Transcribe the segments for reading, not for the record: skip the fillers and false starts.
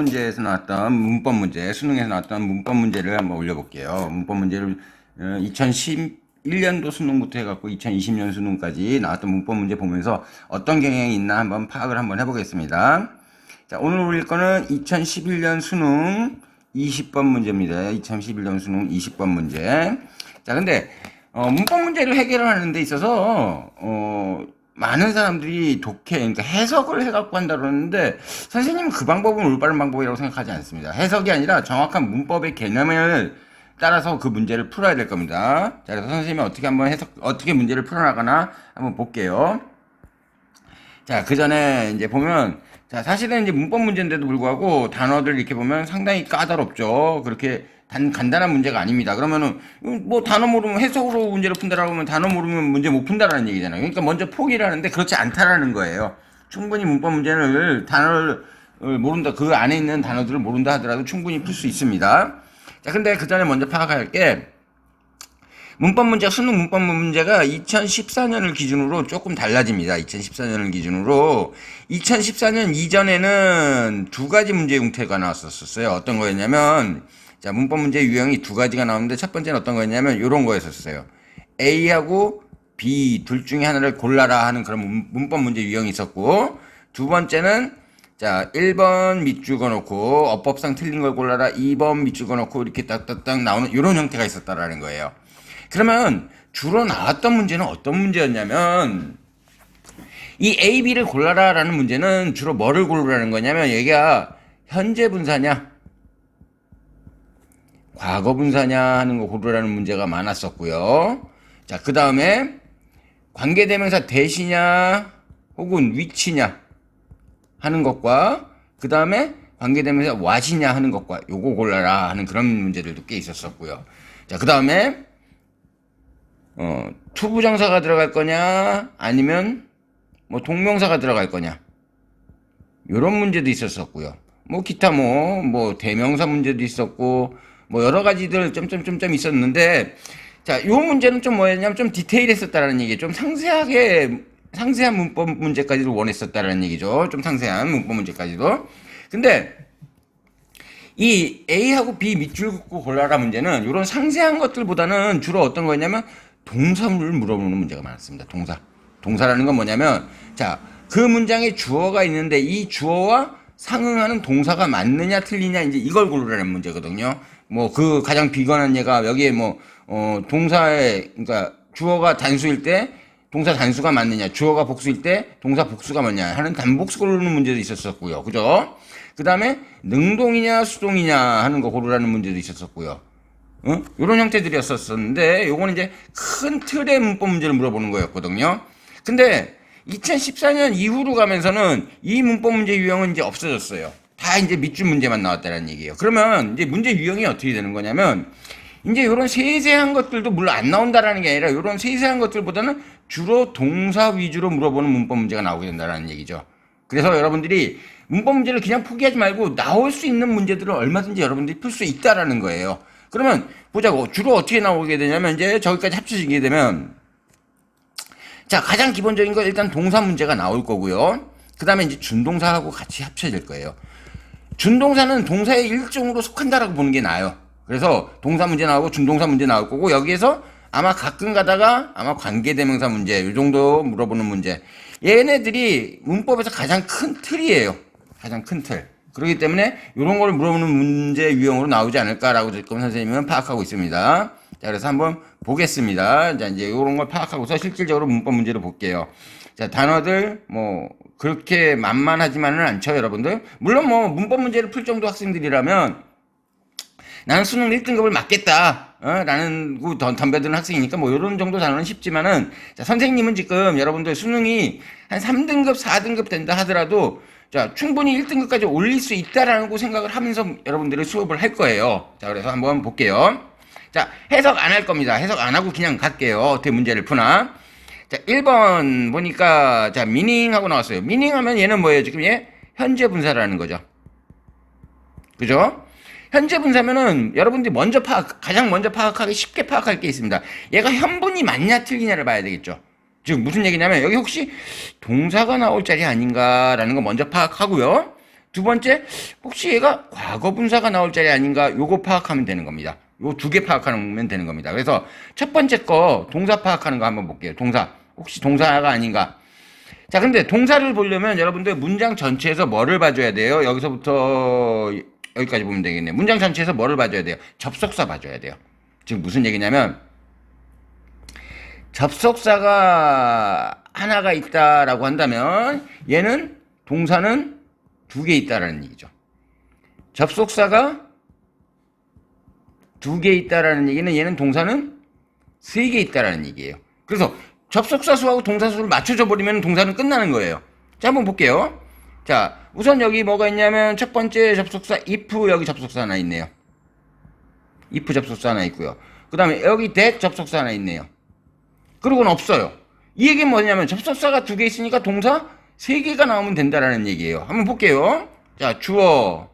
문제에서 나왔던 문법 문제, 수능에서 나왔던 문법 문제를 한번 올려볼게요. 문법 문제를 2011년도 수능부터 해갖고 2020년 수능까지 나왔던 문법 문제 보면서 어떤 경향이 있나 한번 파악을 한번 해보겠습니다. 자, 오늘 올릴 거는 2011년 수능 20번 문제입니다. 2011년 수능 20번 문제. 자, 근데 문법 문제를 해결하는 데 있어서 많은 사람들이 독해, 그러니까 해석을 해갖고 한다 그러는데, 선생님은 그 방법은 올바른 방법이라고 생각하지 않습니다. 해석이 아니라 정확한 문법의 개념을 따라서 그 문제를 풀어야 될 겁니다. 자, 그래서 선생님이 어떻게 한번 어떻게 문제를 풀어나가나 한번 볼게요. 자, 그 전에 이제 보면, 자, 사실은 이제 문법 문제인데도 불구하고 단어들 이렇게 보면 상당히 까다롭죠. 그렇게 간단한 문제가 아닙니다. 그러면은, 뭐, 단어 모르면 해석으로 문제를 푼다라고 하면 단어 모르면 문제 못 푼다라는 얘기잖아요. 그러니까 먼저 포기를 하는데 그렇지 않다라는 거예요. 충분히 문법 문제를 단어를 모른다, 그 안에 있는 단어들을 모른다 하더라도 충분히 풀 수 있습니다. 자, 근데 그 전에 먼저 파악할 게, 문법 문제, 수능 문법 문제가 2014년을 기준으로 조금 달라집니다. 2014년을 기준으로. 2014년 이전에는 두 가지 문제 형태가 나왔었어요. 어떤 거였냐면, 자, 문법 문제 유형이 두 가지가 나오는데 첫 번째는 어떤 거였냐면 이런 거였었어요. A하고 B 둘 중에 하나를 골라라 하는 그런 문법 문제 유형이 있었고, 두 번째는 자, 1번 밑줄 그어놓고 어법상 틀린 걸 골라라, 2번 밑줄 그어놓고 이렇게 딱딱딱 나오는 이런 형태가 있었다라는 거예요. 그러면 주로 나왔던 문제는 어떤 문제였냐면, 이 A, B를 골라라 라는 문제는 주로 뭐를 고르라는 거냐면, 얘가 현재 분사냐 과거 분사냐 하는 거 고르라는 문제가 많았었고요. 자, 그 다음에 관계대명사 대시냐 혹은 위치냐 하는 것과, 그 다음에 관계대명사 what이냐 하는 것과 요거 골라라 하는 그런 문제들도 꽤 있었었고요. 자, 그 다음에 투부정사가 들어갈 거냐 아니면 뭐 동명사가 들어갈 거냐 요런 문제도 있었었고요. 뭐 기타 뭐 대명사 문제도 있었고 뭐 여러 가지들 점점점점 있었는데, 자, 요 문제는 좀 뭐였냐면 좀 디테일했었다라는 얘기, 좀 상세한 문법 문제까지도 원했었다라는 얘기죠. 좀 상세한 문법 문제까지도. 근데 이 A하고 B 밑줄 긋고 골라라 문제는 이런 상세한 것들보다는 주로 어떤 거였냐면 동사물을 물어보는 문제가 많았습니다. 동사라는 건 뭐냐면, 자, 그 문장에 주어가 있는데 이 주어와 상응하는 동사가 맞느냐 틀리냐 이제 이걸 고르라는 문제거든요. 뭐 그 가장 비관한 예가 여기에 동사에, 그러니까 주어가 단수일 때 동사 단수가 맞느냐, 주어가 복수일 때 동사 복수가 맞냐 하는 단복수 고르는 문제도 있었었고요. 그죠? 그 다음에 능동이냐 수동이냐 하는 거 고르라는 문제도 있었었고요. 이런 형태들이었었는데, 요거는 이제 큰 틀의 문법 문제를 물어보는 거였거든요. 근데 2014년 이후로 가면서는 이 문법 문제 유형은 이제 없어졌어요. 다 이제 밑줄 문제만 나왔다는 얘기예요. 그러면 이제 문제 유형이 어떻게 되는 거냐면, 이제 이런 세세한 것들도 물론 안 나온다라는 게 아니라 이런 세세한 것들보다는 주로 동사 위주로 물어보는 문법 문제가 나오게 된다는 얘기죠. 그래서 여러분들이 문법 문제를 그냥 포기하지 말고 나올 수 있는 문제들을 얼마든지 여러분들이 풀 수 있다라는 거예요. 그러면 보자고. 주로 어떻게 나오게 되냐면, 이제 저기까지 합쳐지게 되면, 자, 가장 기본적인 건 일단 동사 문제가 나올 거고요. 그 다음에 이제 준동사하고 같이 합쳐질 거예요. 준동사는 동사의 일종으로 속한다라고 보는 게 나아요. 그래서 동사 문제 나오고 준동사 문제 나올 거고, 여기에서 아마 가끔 가다가 아마 관계대명사 문제 요 정도 물어보는 문제, 얘네들이 문법에서 가장 큰 틀이에요. 가장 큰 틀. 그렇기 때문에 이런 걸 물어보는 문제 유형으로 나오지 않을까라고 지금 선생님은 파악하고 있습니다. 자, 그래서 한번 보겠습니다. 자, 이제 이런 걸 파악하고서 실질적으로 문법 문제를 볼게요. 자, 단어들 그렇게 만만하지만은 않죠, 여러분들. 물론 문법 문제를 풀 정도 학생들이라면 나는 수능 1등급을 맞겠다 라는 덤벼드는 학생이니까 이런 정도 단어는 쉽지만은, 자, 선생님은 지금 여러분들 수능이 한 3등급 4등급 된다 하더라도, 자, 충분히 1등급까지 올릴 수 있다라는 생각을 하면서 여러분들이 수업을 할 거예요. 자, 그래서 한번 볼게요. 자, 해석 안 할 겁니다. 해석 안 하고 그냥 갈게요. 어떻게 문제를 푸나. 자, 1번 보니까, 자, 미닝하고 나왔어요. 미닝 하면 얘는 뭐예요? 지금 얘 현재 분사라는 거죠. 그죠? 현재 분사면은 여러분들이 가장 먼저 파악하기 쉽게 파악할 게 있습니다. 얘가 현분이 맞냐 틀리냐를 봐야 되겠죠. 지금 무슨 얘기냐면, 여기 혹시 동사가 나올 자리 아닌가라는 거 먼저 파악하고요. 두 번째, 혹시 얘가 과거 분사가 나올 자리 아닌가? 요거 파악하면 되는 겁니다. 요 두 개 파악하면 되는 겁니다. 그래서 첫 번째 거 동사 파악하는 거 한번 볼게요. 동사. 혹시 동사가 아닌가? 자, 근데 동사를 보려면 여러분들 문장 전체에서 뭐를 봐줘야 돼요? 여기서부터 여기까지 보면 되겠네요. 문장 전체에서 뭐를 봐줘야 돼요? 접속사 봐줘야 돼요. 지금 무슨 얘기냐면 접속사가 하나가 있다라고 한다면 얘는 동사는 두 개 있다라는 얘기죠. 접속사가 두 개 있다라는 얘기는 얘는 동사는 세 개 있다라는 얘기예요. 그래서 접속사 수하고 동사 수를 맞춰줘 버리면 동사는 끝나는 거예요. 자, 한번 볼게요. 자, 우선 여기 뭐가 있냐면 첫 번째 접속사 if, 여기 접속사 하나 있네요. if 접속사 하나 있고요. 그 다음에 여기 that 접속사 하나 있네요. 그리고는 없어요. 이 얘기는 뭐냐면 접속사가 두 개 있으니까 동사 세 개가 나오면 된다라는 얘기예요. 한번 볼게요. 자, 주어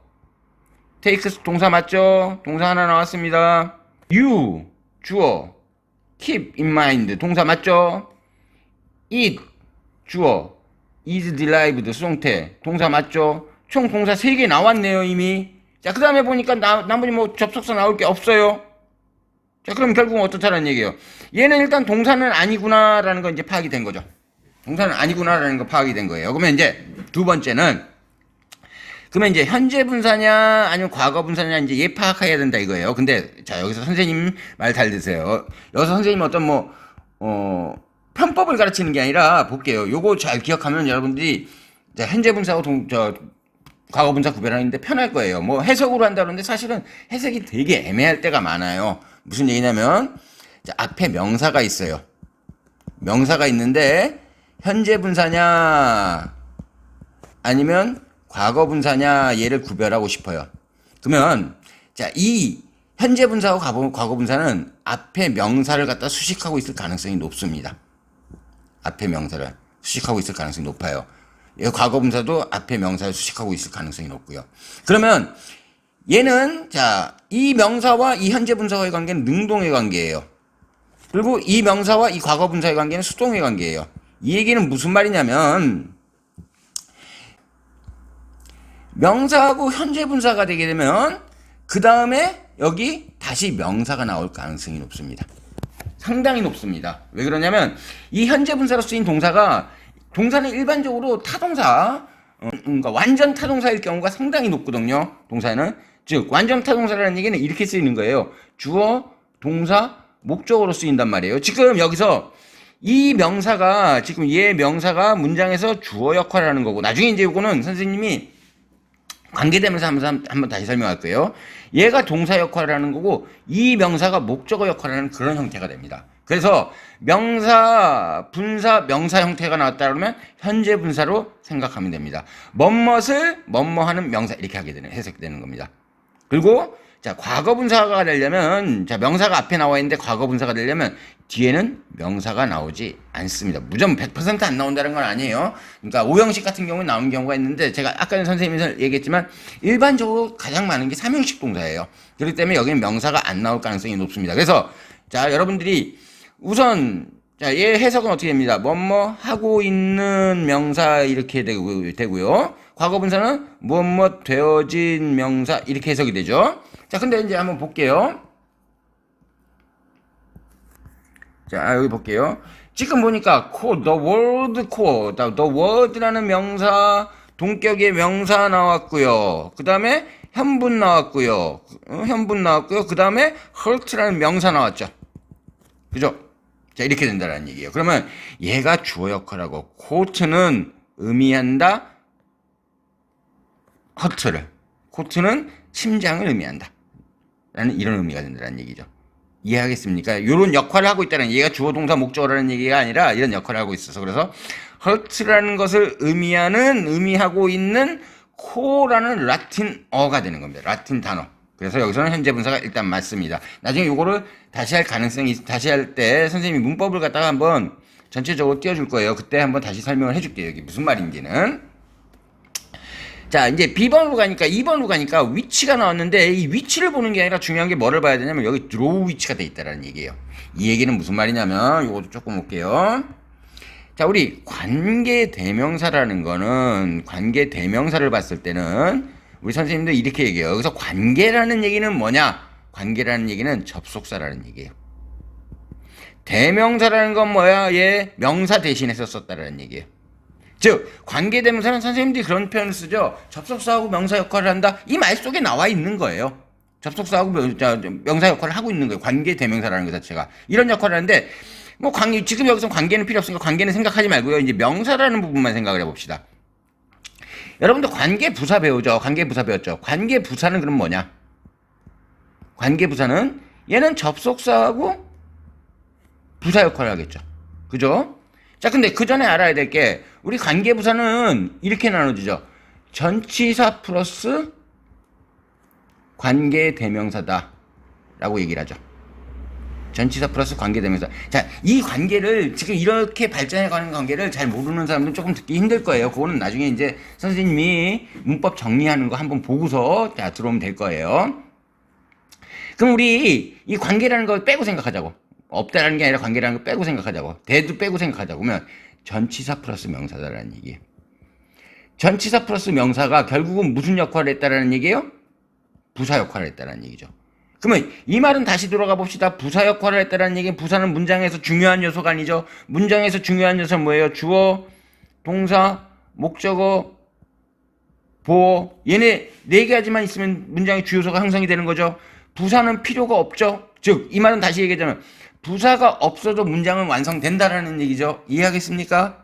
takes 동사 맞죠? 동사 하나 나왔습니다. you 주어 keep in mind 동사 맞죠? it 주어 is derived 수동태 동사 맞죠? 총 동사 3개 나왔네요 이미. 자, 그 다음에 보니까 나머지 뭐 접속사 나올 게 없어요. 자, 그럼 결국은 어떻다라는 얘기예요. 얘는 일단 동사는 아니구나라는 거 이제 파악이 된 거죠. 동사는 아니구나라는 거 파악이 된 거예요. 그러면 이제 두 번째는 그러면 이제 현재 분사냐 아니면 과거 분사냐 이제 얘 파악해야 된다 이거예요. 근데 자, 여기서 선생님 말 잘 드세요. 여기서 선생님 어떤 편법을 가르치는 게 아니라 볼게요. 요거 잘 기억하면 여러분들이 현재 분사하고 과거 분사 구별하는데 편할 거예요. 뭐 해석으로 한다 그러는데 사실은 해석이 되게 애매할 때가 많아요. 무슨 얘기냐면 자, 앞에 명사가 있어요. 명사가 있는데 현재 분사냐 아니면 과거 분사냐 얘를 구별하고 싶어요. 그러면 자, 이 현재 분사하고 과거 분사는 앞에 명사를 갖다 수식하고 있을 가능성이 높습니다. 앞에 명사를 수식하고 있을 가능성이 높아요. 과거 분사도 앞에 명사를 수식하고 있을 가능성이 높고요. 그러면 얘는 자, 이 명사와 이 현재 분사와의 관계는 능동의 관계예요. 그리고 이 명사와 이 과거 분사의 관계는 수동의 관계예요. 이 얘기는 무슨 말이냐면 명사하고 현재 분사가 되게 되면 그 다음에 여기 다시 명사가 나올 가능성이 높습니다. 상당히 높습니다. 왜 그러냐면 이 현재 분사로 쓰인 동사는 일반적으로 타동사, 그러니까 완전 타동사일 경우가 상당히 높거든요. 동사는. 즉 완전 타동사라는 얘기는 이렇게 쓰이는 거예요. 주어, 동사, 목적어로 쓰인단 말이에요. 지금 여기서 이 명사가 지금 얘 명사가 문장에서 주어 역할을 하는 거고 나중에 이제 이거는 선생님이 관계되면서 한번 다시 설명할 거예요. 얘가 동사 역할을 하는 거고 이 명사가 목적어 역할을 하는 그런 형태가 됩니다. 그래서 명사, 분사, 명사 형태가 나왔다 그러면 현재 분사로 생각하면 됩니다. 뭐뭇을 뭐뭐하는 명사 이렇게 하게 되는 해석되는 겁니다. 그리고 자, 과거 분사가 되려면 자, 명사가 앞에 나와 있는데 과거 분사가 되려면 뒤에는 명사가 나오지 않습니다. 무조건 100% 안 나온다는 건 아니에요. 그러니까 오형식 같은 경우에 나오는 경우가 있는데 제가 아까 선생님이 얘기했지만 일반적으로 가장 많은 게 3형식 동사예요. 그렇기 때문에 여기는 명사가 안 나올 가능성이 높습니다. 그래서 자, 여러분들이 우선 자, 얘 해석은 어떻게 됩니다. 뭐뭐 하고 있는 명사 이렇게 되고요. 과거 분사는 무엇 되어진 명사 이렇게 해석이 되죠. 자, 근데 이제 한번 볼게요. 자, 여기 볼게요. 지금 보니까 the word라는 명사, 동격의 명사 나왔고요. 그 다음에 현분 나왔고요. 그 다음에 hurt라는 명사 나왔죠. 그죠? 자, 이렇게 된다는 얘기예요. 그러면 얘가 주어 역할하고 quote는 의미한다. hurt를. quote는 심장을 의미한다. 라는 이런 의미가 된다는 얘기죠. 이해하겠습니까? 이런 역할을 하고 있다는 얘가 주어 동사 목적어라는 얘기가 아니라 이런 역할을 하고 있어서 그래서 hurt라는 것을 의미하고 있는 co라는 라틴어가 되는 겁니다. 라틴 단어. 그래서 여기서는 현재 분사가 일단 맞습니다. 나중에 이거를 다시 할 때 선생님이 문법을 갖다가 한번 전체적으로 띄워줄 거예요. 그때 한번 다시 설명을 해줄게요. 여기 무슨 말인지는. 자, 이제 2번으로 가니까 위치가 나왔는데 이 위치를 보는 게 아니라 중요한 게 뭐를 봐야 되냐면 여기 draw 위치가 돼 있다라는 얘기예요. 이 얘기는 무슨 말이냐면 이것도 조금 볼게요. 자, 우리 관계 대명사라는 거는 관계 대명사를 봤을 때는 우리 선생님도 이렇게 얘기해요. 여기서 관계라는 얘기는 뭐냐? 관계라는 얘기는 접속사라는 얘기예요. 대명사라는 건 뭐야? 얘 명사 대신해서 썼다라는 얘기예요. 즉 관계 대명사는 선생님들이 그런 표현을 쓰죠. 접속사하고 명사 역할을 한다. 이 말 속에 나와 있는 거예요. 접속사하고 명사 역할을 하고 있는 거예요. 관계 대명사라는 것 자체가 이런 역할을 하는데 뭐 관계 지금 여기서 관계는 필요 없으니까 관계는 생각하지 말고요. 이제 명사라는 부분만 생각을 해봅시다. 여러분들 관계 부사 배우죠. 관계 부사 배웠죠. 관계 부사는 그럼 뭐냐? 관계 부사는 얘는 접속사하고 부사 역할을 하겠죠. 그죠? 자, 근데 그 전에 알아야 될 게 우리 관계 부사는 이렇게 나눠지죠. 전치사 플러스 관계 대명사다 라고 얘기를 하죠. 전치사 플러스 관계 대명사. 자, 이 관계를 지금 이렇게 발전해가는 관계를 잘 모르는 사람들은 조금 듣기 힘들 거예요. 그거는 나중에 이제 선생님이 문법 정리하는 거 한번 보고서 자 들어오면 될 거예요. 그럼 우리 이 관계라는 걸 빼고 생각하자고. 없다라는 게 아니라 관계라는 걸 빼고 생각하자고. 대도 빼고 생각하자고. 그러면 전치사 플러스 명사다라는 얘기예요. 전치사 플러스 명사가 결국은 무슨 역할을 했다라는 얘기예요? 부사 역할을 했다라는 얘기죠. 그러면 이 말은 다시 돌아가 봅시다. 부사 역할을 했다라는 얘기는 부사는 문장에서 중요한 요소가 아니죠. 문장에서 중요한 요소는 뭐예요? 주어, 동사, 목적어, 보어. 얘네 네 가지만 있으면 문장의 주요소가 형성이 되는 거죠. 부사는 필요가 없죠. 즉, 이 말은 다시 얘기하자면 부사가 없어도 문장은 완성된다라는 얘기죠. 이해하겠습니까?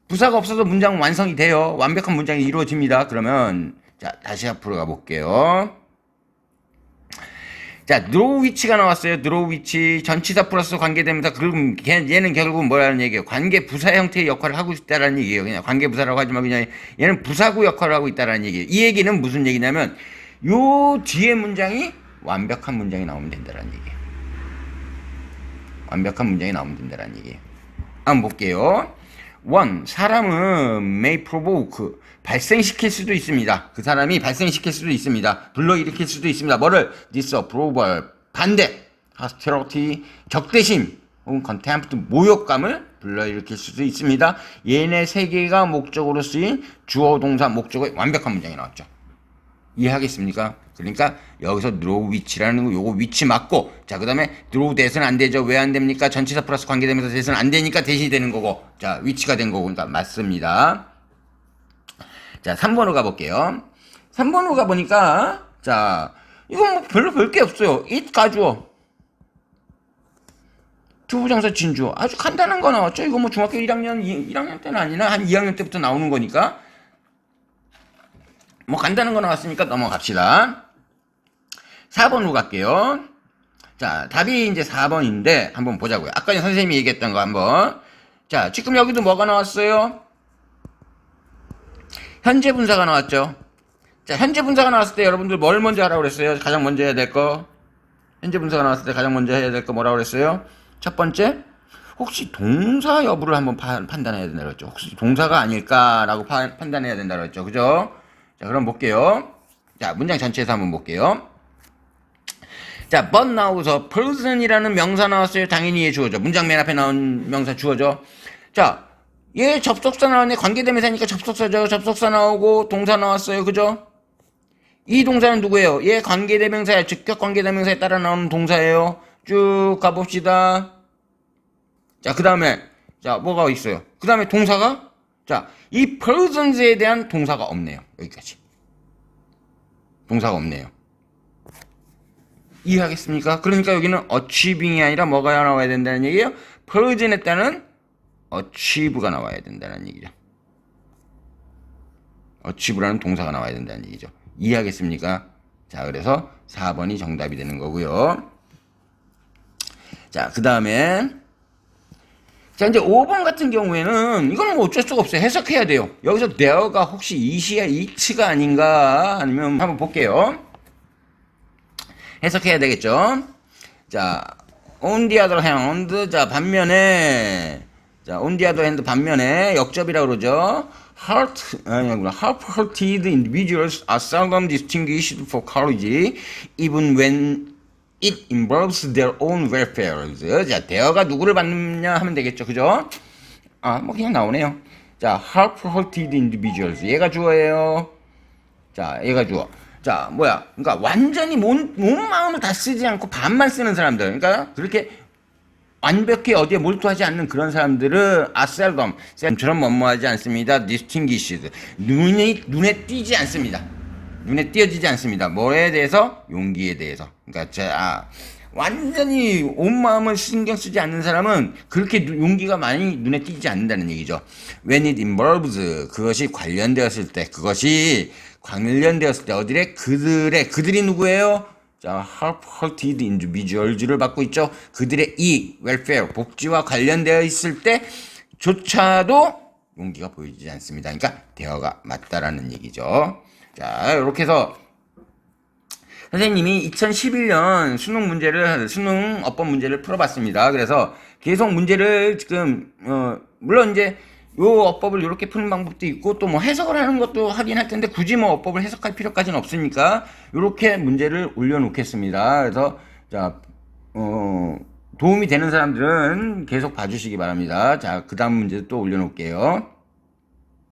부사가 없어도 문장은 완성이 돼요. 완벽한 문장이 이루어집니다. 그러면 자 다시 앞으로 가볼게요. 자, draw which가 나왔어요. draw which 전치사 플러스 관계대명사. 그럼 얘는 결국은 뭐라는 얘기예요? 관계 부사 형태의 역할을 하고 있다라는 얘기예요. 그냥 관계 부사라고 하지 말고 그냥 얘는 부사구 역할을 하고 있다라는 얘기예요. 이 얘기는 무슨 얘기냐면 요 뒤에 문장이 완벽한 문장이 나오면 된다라는 얘기예요. 완벽한 문장이 나오면 된다라는 얘기예요. 한번 볼게요. 1. 사람은 may provoke 발생시킬 수도 있습니다. 그 사람이 발생시킬 수도 있습니다. 불러일으킬 수도 있습니다. 뭐를? disapproval 반대, hostility 적대심 혹은 contempt 모욕감을 불러일으킬 수도 있습니다. 얘네 세 개가 목적으로 쓰인 주어 동사 목적어의 완벽한 문장이 나왔죠. 이해하겠습니까? 그러니까 여기서 draw which라는 거 요거 위치 맞고 자 그다음에 draw that은 안 되죠. 왜 안 됩니까? 전치사 플러스 관계대명사 that은 안 되니까 대신이 되는 거고 자 위치가 된 거고 그러니까 맞습니다. 자 3번으로 가볼게요. 3번으로 가보니까 자 이건 뭐 별로 볼 게 없어요. it 가주어 투부정사 진주어 아주 간단한 거 나왔죠. 이거 뭐 중학교 1학년 때는 아니나 한 2학년 때부터 나오는 거니까 뭐 간단한 거 나왔으니까 넘어갑시다. 4번으로 갈게요. 자, 답이 이제 4번인데 한번 보자고요. 아까 선생님이 얘기했던 거 한번. 자, 지금 여기도 뭐가 나왔어요? 현재 분사가 나왔죠. 자, 현재 분사가 나왔을 때 여러분들 뭘 먼저 하라고 그랬어요? 가장 먼저 해야 될 거. 현재 분사가 나왔을 때 가장 먼저 해야 될 거 뭐라고 그랬어요? 첫 번째, 혹시 동사 여부를 한번 판단해야 된다고 그랬죠. 혹시 동사가 아닐까라고 판단해야 된다고 그랬죠. 그죠? 자, 그럼 볼게요. 자, 문장 전체에서 한번 볼게요. 자, but 나오서 person이라는 명사 나왔어요. 당연히 얘 주어죠. 문장 맨 앞에 나온 명사 주어죠. 자, 얘 접속사 나왔네. 관계대명사니까 접속사죠. 접속사 나오고 동사 나왔어요. 그죠? 이 동사는 누구예요? 얘 관계대명사야. 직격 관계대명사에 따라 나오는 동사예요. 쭉 가봅시다. 자, 그 다음에 자, 뭐가 있어요? 그 다음에 동사가 자, 이 persons에 대한 동사가 없네요. 여기까지. 동사가 없네요. 이해하겠습니까? 그러니까 여기는 achieving이 아니라 뭐가 나와야 된다는 얘기예요? person에 따른 achieve가 나와야 된다는 얘기죠. achieve라는 동사가 나와야 된다는 얘기죠. 이해하겠습니까? 자, 그래서 4번이 정답이 되는 거고요. 자, 그 다음에 자, 이제 5번 같은 경우에는 이건 뭐 어쩔 수가 없어요. 해석해야 돼요. 여기서 there가 혹시 it가 아닌가 아니면 한번 볼게요. 해석해야 되겠죠. 자, on the other hand 자 반면에 자 on the other hand 반면에 역접이라고 그러죠. half-hearted individuals are seldom distinguished for courage even when it involves their own welfare. 자, 대어가 누구를 받느냐 하면 되겠죠. 그죠? 뭐 그냥 나오네요. 자, half-hearted individuals. 얘가 주어예요. 자, 얘가 주어. 자, 뭐야. 그러니까 완전히 온 마음을 다 쓰지 않고 반만 쓰는 사람들. 그러니까 그렇게 완벽히 어디에 몰두하지 않는 그런 사람들은 seldom, 셀럼처럼 뭐뭐하지 않습니다. distinguished. 눈에 띄지 않습니다. 눈에 띄어지지 않습니다. 뭐에 대해서? 용기에 대해서. 그러니까 완전히 온 마음을 신경 쓰지 않는 사람은 그렇게 용기가 많이 눈에 띄지 않는다는 얘기죠. When it involves, 그것이 관련되었을 때, 어디래? 그들이 누구예요? 자, half-hearted individuals를 받고 있죠. 그들의 welfare, 복지와 관련되어 있을 때조차도 용기가 보이지 않습니다. 그러니까 대어가 맞다라는 얘기죠. 자, 이렇게 해서 선생님이 2011년 수능 어법 문제를 풀어봤습니다. 그래서 계속 문제를 지금, 물론 이제 요 어법을 이렇게 푸는 방법도 있고 또 뭐 해석을 하는 것도 하긴 할 텐데 굳이 뭐 어법을 해석할 필요까지는 없으니까 이렇게 문제를 올려놓겠습니다. 그래서 자, 도움이 되는 사람들은 계속 봐주시기 바랍니다. 자, 그 다음 문제 또 올려놓을게요.